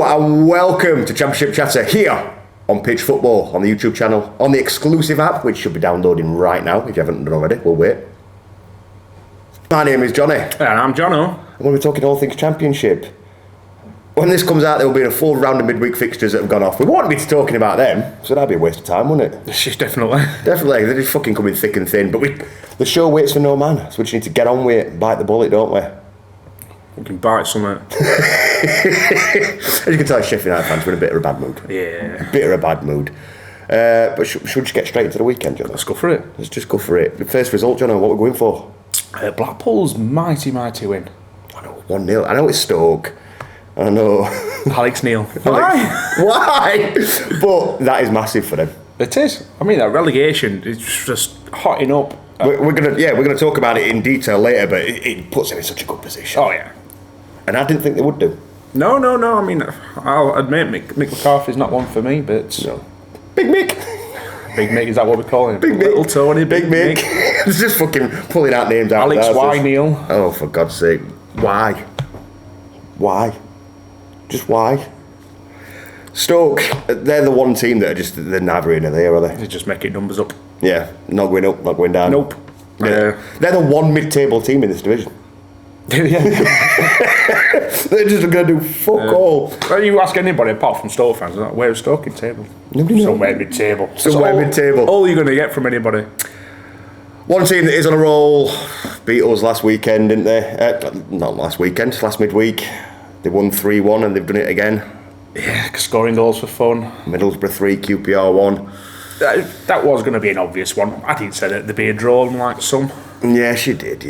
and welcome to Championship Chatter here on Pitch Football on the YouTube channel, on the exclusive app, which should be downloading right now if you haven't done already. We'll wait. My name is Johnny. And I'm Jonno. And we'll be talking all things Championship. When this comes out, there will be a full round of midweek fixtures that have gone off. We won't be talking about them, so that'd be a waste of time, wouldn't it? Definitely. Definitely. They're just fucking coming thick and thin. But the show waits for no man, so we just need to get on with it, bite the bullet, don't we? We can bite something. As you can tell, Sheffield United fans, we're in a bit of a bad mood. Yeah. A bit of a bad mood. But should we just get straight into the weekend, John? Let's go for it. Let's just go for it. The first result, John, what we're going for? Blackpool's mighty win. I know, 1-0. I know it's Stoke. I know. Alex Neil. Why? But that is massive for them. It is. I mean, that relegation is just hotting up. We're gonna talk about it in detail later, but it puts them in such a good position. Oh yeah. And I didn't think they would do. No. I mean, I'll admit Mick McCarthy's not one for me, but no. Big Mick. Big Mick, is that what we call him? Big Mick. Little Tony. Big Mick. It's just fucking pulling out names out. Alex Y. Neil. Oh, for God's sake! Why? Just why? Stoke, they're the one team that are just, they're never in there, are they? They're just making numbers up. Yeah, not going up, not going down. Nope. Yeah. They're the one mid-table team in this division. Yeah. They're just going to do fuck all. Well, you ask anybody apart from Stoke fans, like, where's Stoke in table? Nobody knows. Somewhere mid-table. Somewhere mid-table. All you're going to get from anybody. One team that is on a roll beat us last weekend, didn't they? Not last weekend, last midweek. They won 3-1 and they've done it again. Yeah, scoring goals for fun. Middlesbrough 3, QPR 1. That was going to be an obvious one. I didn't say that there'd be a draw like some. Yes, you did.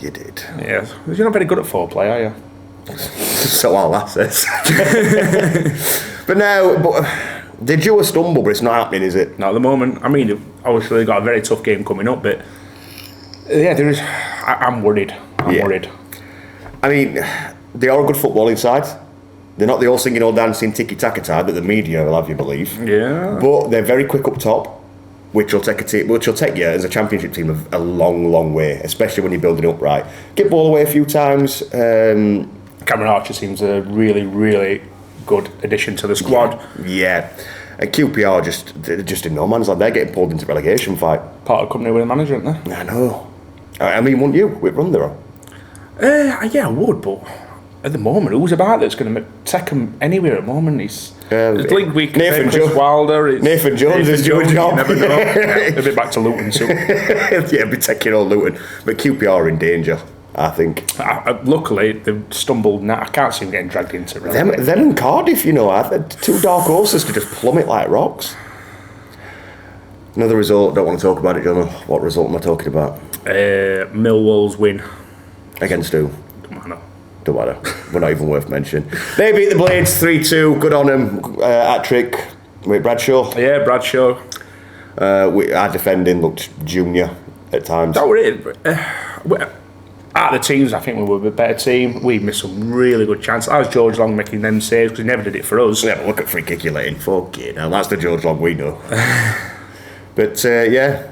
Yeah, you're not very good at foreplay, are you? So our last says. But they drew a stumble, but it's not happening, is it? Not at the moment. I mean, obviously they've got a very tough game coming up, but yeah, there is. I'm worried. I'm worried. I mean, they are a good footballing side. They're not the all singing, all dancing, tiki-taka side that the media will have you believe. Yeah. But they're very quick up top, which will take you as a championship team a long, long way, especially when you're building up right. Get ball away a few times. Cameron Archer seems a really, really good addition to the squad. Yeah. And QPR they're just in no man's land. They're getting pulled into relegation fight. Part of the company with a manager, aren't they? I know. I mean, wouldn't you? With Rundero? Yeah, I would, but at the moment, who's about that's going to take him anywhere at the moment? It's linked with Nathan Chris Wilder. Nathan Jones is doing a job. You never know. A bit back to Luton soon. Yeah, be taking on Luton. But QPR are in danger, I think. Luckily, they've stumbled now. I can't see them getting dragged into it. Them and Cardiff, you know, I've had two dark horses to just plummet like rocks. Another result, don't want to talk about it, John. What result am I talking about? Millwall's win. Against who? Don't matter. We're not even worth mentioning. They beat the Blades 3-2. Good on them. Hat-trick with Bradshaw. Yeah, Bradshaw. Our defending looked junior at times. That were it. Out of the teams, I think we were a better team. We missed some really good chances. That was George Long making them saves because he never did it for us. Yeah, but look at free kick you're letting. Fuck it. Now that's the George Long we know. But yeah,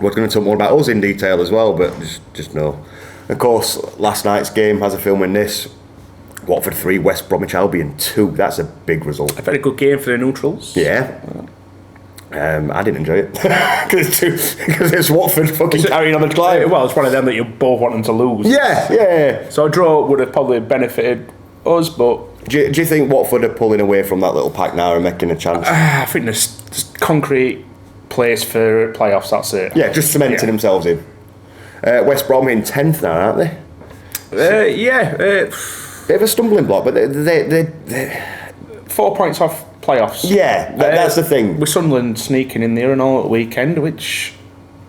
we're going to talk more about us in detail as well. But just know. Of course, last night's game, as a filming this, Watford 3, West Bromwich Albion 2. That's a big result. A very good game for the neutrals. Yeah. I didn't enjoy it because it's Watford fucking carrying on the climb. Well, it's one of them that you both want them to lose. Yeah. So a draw would have probably benefited us, but do you think Watford are pulling away from that little pack now and making a chance? I think there's concrete place for playoffs. That's it. Yeah, just cementing themselves in. West Brom in 10th now, aren't they? Bit of a stumbling block, but they're 4 points off playoffs. Yeah, that's the thing. With Sunderland sneaking in there and all at the weekend, which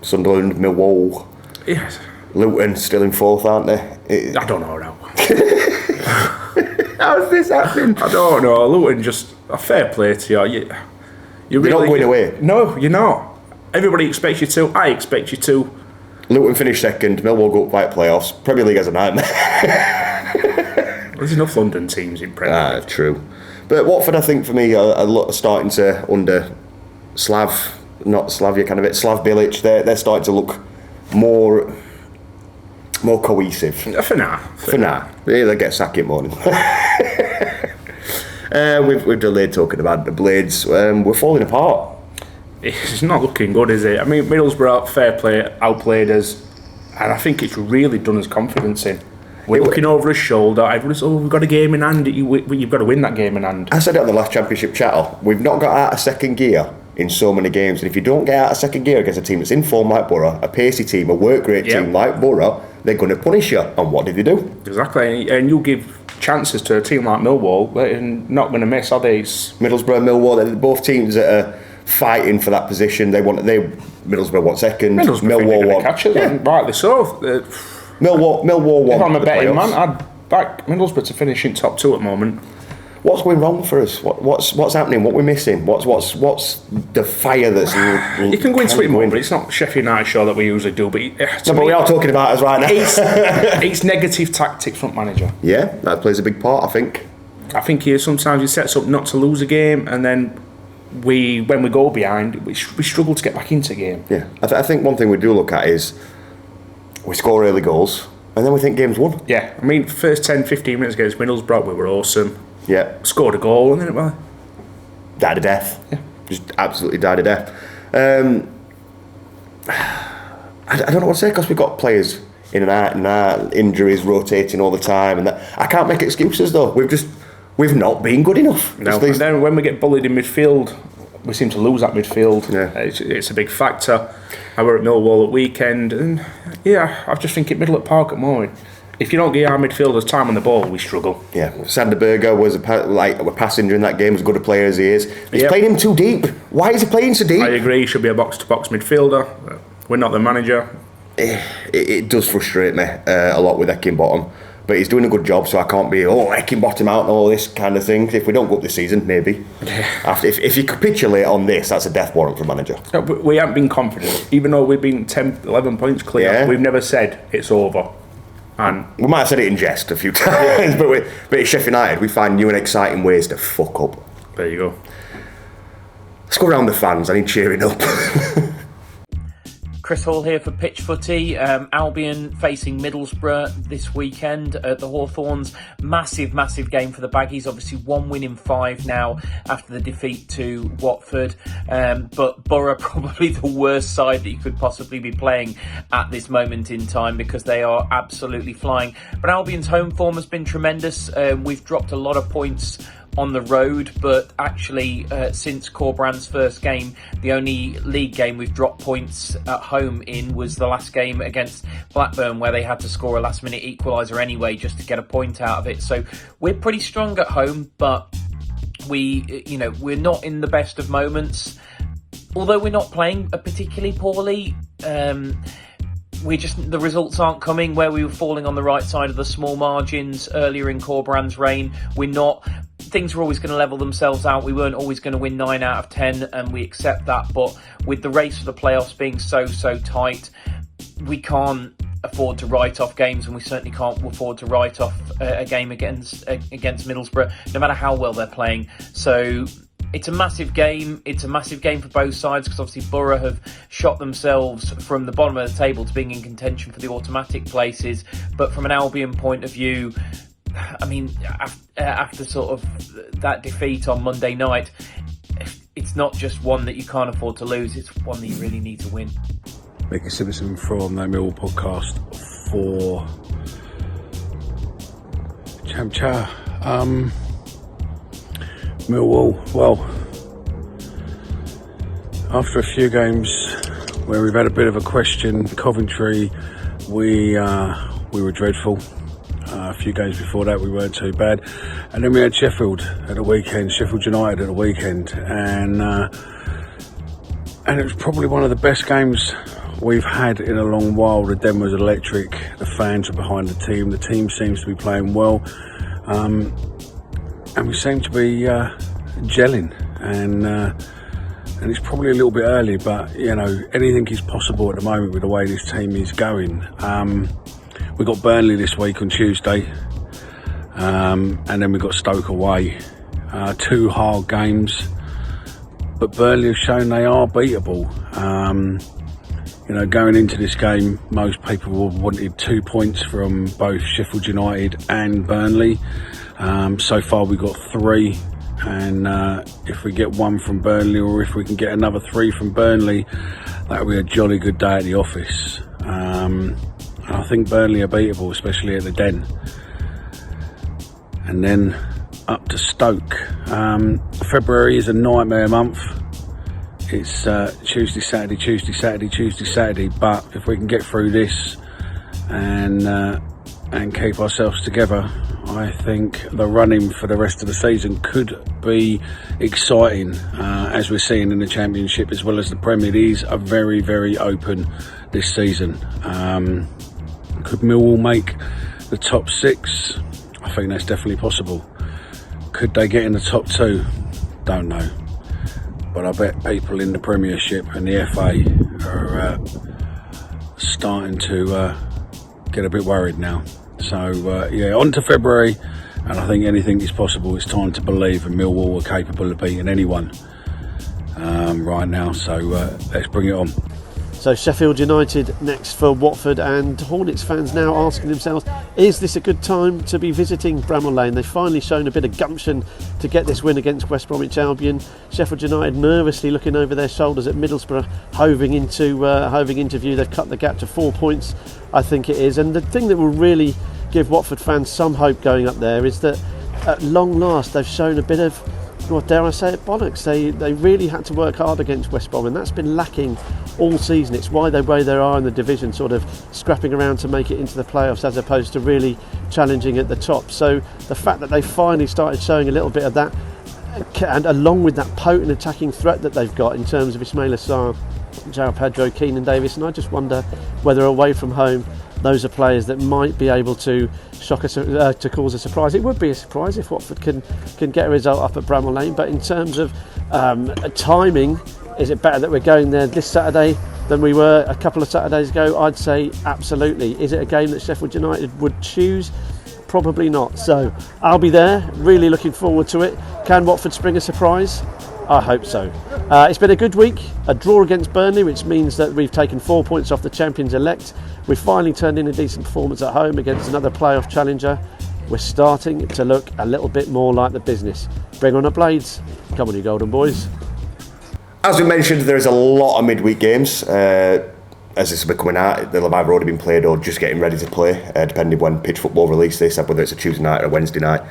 Sunderland, Millwall, yes, Luton still in 4th, aren't they? I don't know now. How's this happening? I don't know. Luton, just a fair play to you. You're really not going away. No, you're not. Everybody expects you to. I expect you to. Luton finished second. Millwall go up by playoffs. Premier League has a nightmare. There's enough London teams in Premier League. True. But Watford, I think, for me, are starting to, under Slav Bilic, they're starting to look more cohesive. For now. Yeah, they get sacked in morning. We've delayed talking about the Blades. We're falling apart. It's not looking good, is it? I mean, Middlesbrough, fair play, outplayed us, and I think it's really done us confidence in. We're looking over his shoulder. Everyone's, we've got a game in hand. You've got to win that game in hand. I said it on the last Championship chat. We've not got out of second gear in so many games, and if you don't get out of second gear against a team that's in form like Borough, a pacey team, a work rate team like Borough, they're going to punish you. And what did they do? Exactly, and you give chances to a team like Millwall, they're not going to miss, are they? Middlesbrough and Millwall, they're both teams that are fighting for that position. Middlesbrough want second. Millwall want catches, and rightly so. Millwall want. If I'm a betting playoffs. man, I'd back Middlesbrough to finish in top 2 at the moment. What's going wrong for us? What's happening? What we're missing? What's the fire that's? You can go into it more, but it's not Sheffield United show that we usually do. But but we are talking about us right now. It's negative tactics front manager. Yeah, that plays a big part. I think. I think sometimes he sets up not to lose a game, and then when we go behind, we struggle to get back into the game. Yeah, I think one thing we do look at is we score early goals, and then we think game's won. Yeah, I mean, first 10-15 minutes against Middlesbrough, we were awesome. Yeah. Scored a goal and then it died a death. Yeah. Just absolutely died a death. I don't know what to say because we've got players in and out, injuries rotating all the time, and I can't make excuses though. We've not been good enough. No, and then when we get bullied in midfield, we seem to lose that midfield. Yeah. It's a big factor. I were at Millwall at weekend, and I just think at Middle at Park at the moment, if you don't give our midfielders time on the ball, we struggle. Yeah, Sander Berger was a passenger in that game, as good a player as he is. He's playing him too deep. Why is he playing so deep? I agree, he should be a box-to-box midfielder. We're not the manager. It does frustrate me a lot with Eckingbottom, but he's doing a good job, so I can't be, Eckingbottom out and all this kind of thing. If we don't go up this season, maybe. Yeah. If you capitulate on this, that's a death warrant for manager. No, but we haven't been confident. Even though we've been 10, 11 points clear, we've never said it's over. And we might have said it in jest a few times, but at Sheffield United, we find new and exciting ways to fuck up. There you go. Let's go around the fans. I need cheering up. Chris Hall here for Pitch Footy. Albion facing Middlesbrough this weekend at the Hawthorns. Massive game for the Baggies. Obviously 1 win in 5 now after the defeat to Watford. But Borough probably the worst side that you could possibly be playing at this moment in time because they are absolutely flying. But Albion's home form has been tremendous. We've dropped a lot of points on the road, but actually since Corbrand's first game, the only league game we've dropped points at home in was the last game against Blackburn, where they had to score a last minute equaliser anyway just to get a point out of it. So we're pretty strong at home, but we're not in the best of moments. Although we're not playing particularly poorly, the results aren't coming where we were falling on the right side of the small margins earlier in Corbrand's reign. Things were always going to level themselves out. We weren't always going to win 9 out of 10, and we accept that. But with the race for the playoffs being so tight, we can't afford to write off games, and we certainly can't afford to write off a game against Middlesbrough, no matter how well they're playing. So it's a massive game. It's a massive game for both sides because obviously Borough have shot themselves from the bottom of the table to being in contention for the automatic places. But from an Albion point of view, I mean, after sort of that defeat on Monday night, it's not just one that you can't afford to lose, it's one that you really need to win. Mickey Simpson from the Millwall podcast for Champ Cha. Millwall, well, after a few games where we've had a bit of a question, Coventry, we were dreadful. A few games before that we weren't too bad, and then we had Sheffield at the weekend, Sheffield United at the weekend, and it was probably one of the best games we've had in a long while. The Den was electric, the fans are behind the team seems to be playing well, and we seem to be gelling, and it's probably a little bit early, but anything is possible at the moment with the way this team is going. We got Burnley this week on Tuesday, and then we got Stoke away. 2 hard games, but Burnley have shown they are beatable. Going into this game, most people wanted 2 points from both Sheffield United and Burnley. So far we got 3, and if we get 1 from Burnley, or if we can get another 3 from Burnley, that'll be a jolly good day at the office. And I think Burnley are beatable, especially at the Den. And then up to Stoke. February is a nightmare month. It's Tuesday, Saturday, Tuesday, Saturday, Tuesday, Saturday. But if we can get through this and keep ourselves together, I think the running for the rest of the season could be exciting, as we're seeing in the Championship as well as the Premier. These are very, very open this season. Could Millwall make the top 6? I think that's definitely possible. Could they get in the top 2? Don't know. But I bet people in the Premiership and the FA are starting to get a bit worried now. So, on to February, and I think anything is possible. It's time to believe, and Millwall are capable of beating anyone right now. So, let's bring it on. So Sheffield United next for Watford, and Hornets fans now asking themselves, is this a good time to be visiting Bramall Lane? They've finally shown a bit of gumption to get this win against West Bromwich Albion. Sheffield United nervously looking over their shoulders at Middlesbrough, hoving into view. They've cut the gap to 4 points, I think it is. And the thing that will really give Watford fans some hope going up there is that at long last they've shown a bit of, what dare I say it, bollocks. They really had to work hard against West Brom, and that's been lacking all season. It's why they are in the division, sort of scrapping around to make it into the playoffs as opposed to really challenging at the top. So the fact that they finally started showing a little bit of that, and along with that potent attacking threat that they've got in terms of Ismail Assar, João Pedro, Keenan Davis, and I just wonder whether away from home those are players that might be able to shock us, to cause a surprise. It would be a surprise if Watford can get a result up at Bramall Lane, but in terms of timing, is it better that we're going there this Saturday than we were a couple of Saturdays ago? I'd say absolutely. Is it a game that Sheffield United would choose? Probably not. So I'll be there, really looking forward to it. Can Watford spring a surprise? I hope so. It's been a good week, a draw against Burnley, which means that we've taken 4 points off the champions-elect. We've finally turned in a decent performance at home against another playoff challenger. We're starting to look a little bit more like the business. Bring on the Blades. Come on, you Golden Boys. As we mentioned, there is a lot of midweek games. As this will be coming out, they'll have either already been played or just getting ready to play, depending when Pitch Football release this, whether it's a Tuesday night or a Wednesday night.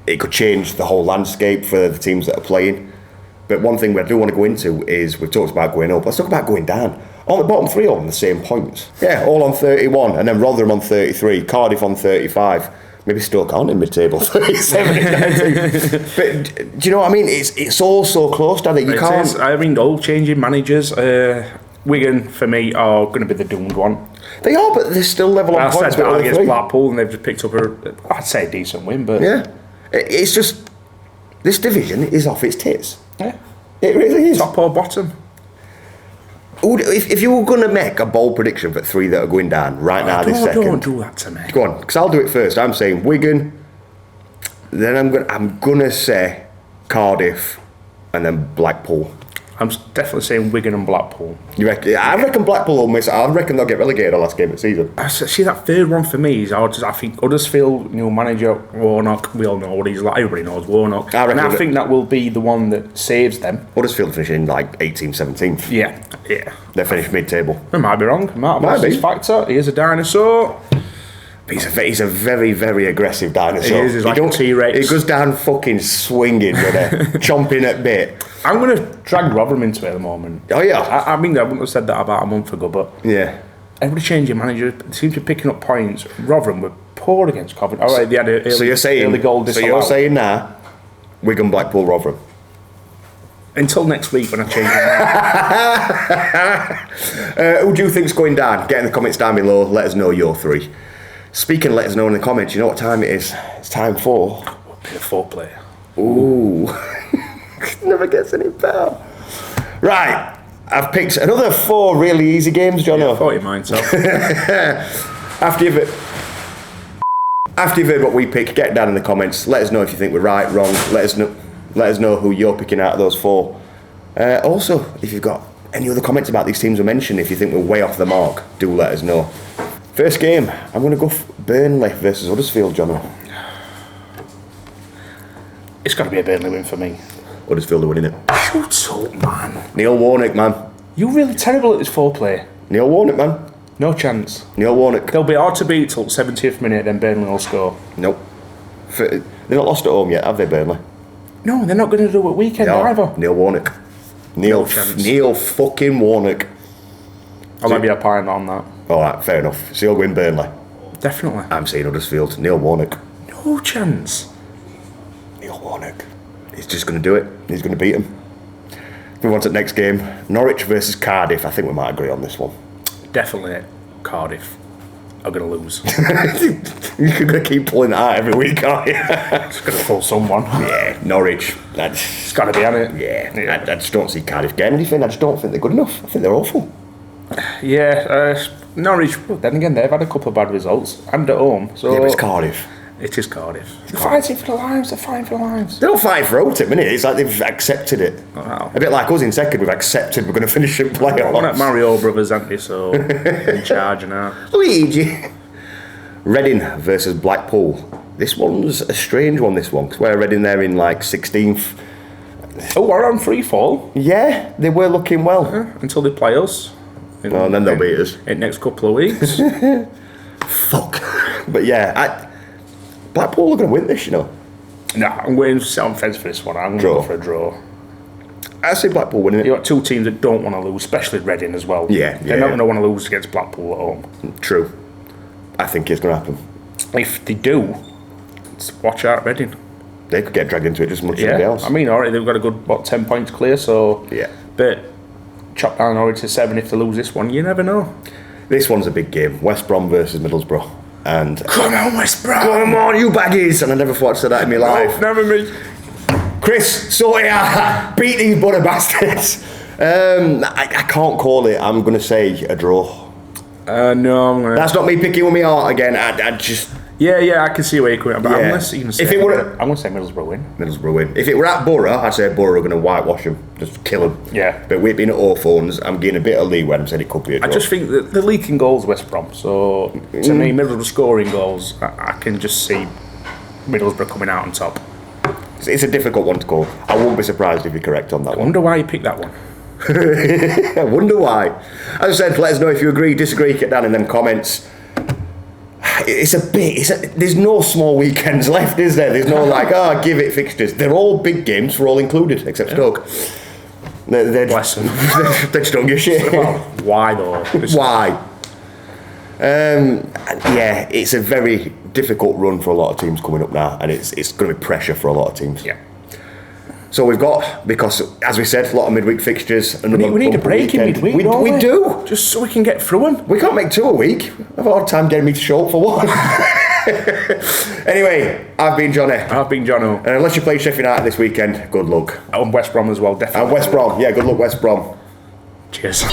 It could change the whole landscape for the teams that are playing. But one thing we do want to go into is, we've talked about going up, let's talk about going down. All the bottom 3 all on the same points. Yeah, all on 31, and then Rotherham on 33, Cardiff on 35. Maybe Stoke aren't in mid-table, 37. But do you know what I mean? It's all so close, Dan, that you can't... Is. I mean, all changing managers. Wigan, for me, are going to be the doomed one. They are, but they're still level on points. I said that against Blackpool, and they've just picked up I'd say a decent win, but... Yeah. It's just... This division is off its tits. Yeah. It really is. Top or bottom. If you were going to make a bold prediction for 3 that are going down right now this second... Don't do that to me. Go on, because I'll do it first. I'm saying Wigan, then I'm going to say Cardiff, and then Blackpool. I'm definitely saying Wigan and Blackpool. You reckon? I reckon Blackpool will miss. I reckon they'll get relegated the last game of the season. See, that third one for me is I think Huddersfield, new manager, Warnock, we all know what he's like, everybody knows Warnock. I think that will be the one that saves them. Huddersfield finishing like 18th, 17th. Yeah. They finished mid-table. I might be wrong. Might be. Factor. He is a dinosaur. He's a very, very aggressive dinosaur. He is. He's like a T-Rex. He goes down fucking swinging, chomping at bit. I'm going to drag Rotherham into it at the moment. Oh, yeah? I mean, I wouldn't have said that about a month ago, but... Yeah. Everybody changing manager. They seem to be picking up points. Rotherham were poor against Coventry. All right, they had an early goal disallowed. So you're saying now, Wigan, Blackpool, Rotherham? Until next week when I change my who do you think's going down? Get in the comments down below. Let us know your 3. Speaking of let us know in the comments, you know what time it is? It's time for... Be a 4-player. Ooh. Never gets any better. Right. I've picked another 4 really easy games, Jonno. Yeah, I thought you might, so. After you've heard what we pick, get down in the comments. Let us know if you think we're right, wrong. Let us know who you're picking out of those 4. Also, if you've got any other comments about these teams we mentioned, if you think we're way off the mark, do let us know. First game, I'm going to go Burnley versus Huddersfield, Jonno. It's got to be a Burnley win for me. Huddersfield are winning it. Shut up, man. Neil Warnock, man. You're really terrible at this foreplay. Neil Warnock, man. No chance. Neil Warnock. They'll be hard to beat till 70th minute, then Burnley will score. Nope. They're not lost at home yet, have they, Burnley? No, they're not going to do it weekend either. Neil Warnock. Neil fucking Warnock. I'll maybe a pint on that. Alright, fair enough. So you'll win Burnley. Definitely. I'm saying Huddersfield. Neil Warnock. No chance. Neil Warnock. He's just going to do it. He's going to beat them. Move on to the next game. Norwich versus Cardiff. I think we might agree on this one. Definitely Cardiff are going to lose. You're going to keep pulling that out every week, aren't you? It's going to fool someone. Yeah, Norwich. It's got to be on it. Yeah. I just don't see Cardiff getting anything. I just don't think they're good enough. I think they're awful. Yeah, Norwich, well, then again, they've had a couple of bad results and at home. So Yeah, but it's Cardiff. It is Cardiff. They're fighting for the lives. They're fighting for the lives. They don't fight for out at the minute. It's like they've accepted it. Wow. A bit like us in second. We've accepted we're going to finish in playoffs. One at Mario Brothers, aren't they? So in charge now. Luigi. Reading versus Blackpool. This one's a strange one, this one, because we're Reading there in like 16th. Oh, we're on free fall. Yeah, they were looking well. Until they play us. And then they'll beat us. In the next couple of weeks. Fuck. But yeah, Blackpool are going to win this, you know. No, I'm going to sit on fence for this one. I'm going to go for a draw. I see Blackpool winning it. You've got two teams that don't want to lose, especially Reading as well. Yeah, They're not going to want to lose against Blackpool at home. True. I think it's going to happen. If they do, watch out Reading. They could get dragged into it just as much as anybody else. I mean, already they've got a good, 10 points clear, so... Yeah. But chop down already to 7 if they lose this one, you never know. This one's a big game. West Brom versus Middlesbrough. And Come on, West Brom! come on, you baggies! And I never thought I'd say that in my life. No, never me. Chris, sort it out. Beat these butter bastards. I can't call it. I'm going to say a draw. No, I'm going to... That's not me picking with my heart again. I just... Yeah, I can see where you're coming from. But I'm going to say... If it were... I'm going to say Middlesbrough win. Middlesbrough win. If it were at Borough, I'd say Borough are going to whitewash them. Just kill them. Yeah. But we've been at Hawthorns. I'm getting a bit of leeway. I'm saying it could be a draw. I just think that they're leaking goals, West Brom. So, to me, Middlesbrough scoring goals, I can just see Middlesbrough coming out on top. It's a difficult one to call. I won't be surprised if you're correct on that I one. wonder why you picked that one. I wonder why. As I said, let us know if you agree, disagree, get down in them comments. There's no small weekends left, is there? There's no like, give it fixtures. They're all big games for all included, except Stoke. Bless them. They just don't give a shit. Why though? Why? Yeah, it's a very difficult run for a lot of teams coming up now, and it's going to be pressure for a lot of teams. Yeah. So we've got, because as we said, a lot of midweek fixtures. We need a break in midweek. We do. Just so we can get through them. We can't make 2 a week. I've had a hard time getting me to show up for one. Anyway, I've been Johnny. I've been Jonno. And unless you play Sheffield United this weekend, good luck. And West Brom as well, definitely. And West Brom. Yeah, good luck, West Brom. Cheers.